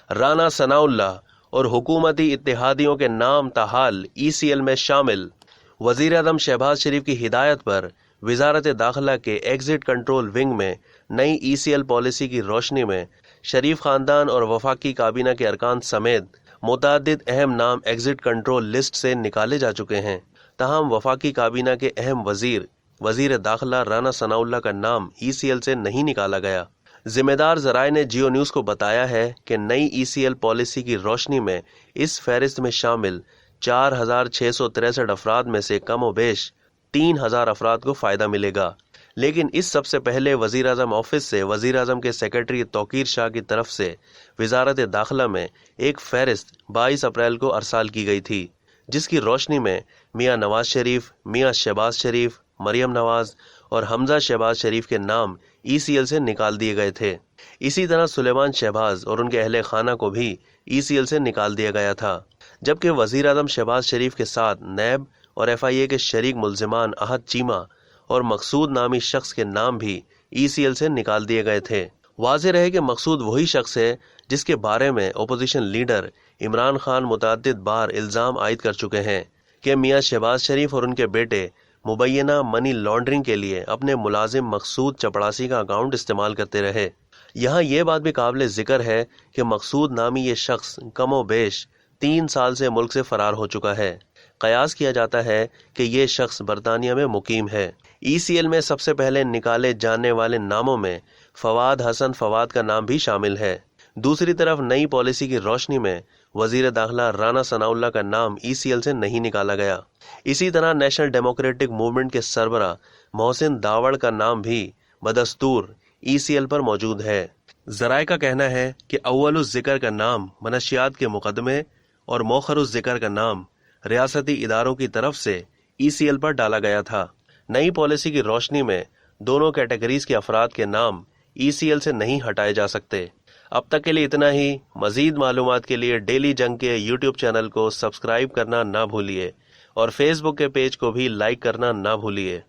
राना सनाउल्लाह और हुकूमती इत्तेहादियों के नाम ताहाल ECL में शामिल। वजीर आज़म शहबाज शरीफ की हिदायत पर वजारत दाखिला के एग्जिट कंट्रोल विंग में नई ECL पॉलिसी की रोशनी में शरीफ खानदान और वफाकी काबीना के अरकान समेत मुतअद्दिद अहम नाम एग्जिट कंट्रोल लिस्ट से निकाले जा चुके हैं। ताहम वफाकी काबीना के अहम वजीर दाखिला राना सनाउल्लाह का नाम ECL से नहीं निकाला गया। जिम्मेदार जराए ने जियो न्यूज़ को बताया है कि नई ECL पॉलिसी की रोशनी में इस फहरिस्त में शामिल 4,663 अफराद में से कम व बेश 3,000 अफराद को फ़ायदा मिलेगा। लेकिन इस सबसे पहले वज़ीर आज़म ऑफिस से वज़ीर आज़म के सेक्रेटरी तौकीर शाह की तरफ से वजारत दाखिला में एक फहरिस्त 22 अप्रैल को अरसाल की गई थी, जिसकी रोशनी में मियाँ नवाज शरीफ, मियाँ शहबाज शरीफ, मरियम नवाज और हमजा शहबाज शरीफ के नाम ECL से निकाल दिए गए थे। इसी तरह सुलेमान शहबाज और उनके अहले खाना को भी ECL से निकाल दिया गया था, जबकि वज़ीर आज़म शहबाज शरीफ के साथ नैब और FIA के शरीक मुल्जिमान अहद चीमा और मकसूद नामी शख्स के नाम भी ECL से निकाल दिए गए थे। वाज़ेह रहे कि मकसूद वही शख्स है जिसके बारे में अपोजिशन लीडर इमरान खान मुतअद्दिद बार इल्ज़ाम आयद कर चुके हैं कि मियाँ शहबाज शरीफ और उनके बेटे मुबैना मनी लॉन्ड्रिंग के लिए अपने मुलाजिम मकसूद चपड़ासी का अकाउंट इस्तेमाल करते रहे। यहाँ ये बात भी काबिल जिक्र है कि मकसूद नामी ये शख्स कमो बेश 3 साल से मुल्क से फरार हो चुका है। कयास किया जाता है कि ये शख्स बरतानिया में मुकीम है। ECL में सबसे पहले निकाले जाने वाले नामों में फवाद हसन फवाद का नाम भी शामिल है। दूसरी तरफ नई पॉलिसी की रोशनी में वजीर दाखिला राना सनाउल्लाह का नाम ECL से नहीं निकाला गया। इसी तरह नेशनल डेमोक्रेटिक मूवमेंट के सरबरा मोहसिन दावड़ का नाम भी बदस्तूर ECL पर मौजूद है। जराए का कहना है कि अव्वलुज़ ज़िक्र का नाम मनशियात के मुकदमे और मोखरुज़ ज़िक्र का नाम रियासती इदारों की तरफ से ECL पर डाला गया था। नई पॉलिसी की रोशनी में दोनों कैटेगरीज के अफराद के नाम ECL से नहीं हटाए जा सकते। अब तक के लिए इतना ही। मजीद मालूमात के लिए डेली जंग के YouTube चैनल को सब्सक्राइब करना ना भूलिए और फेसबुक के पेज को भी लाइक करना ना भूलिए।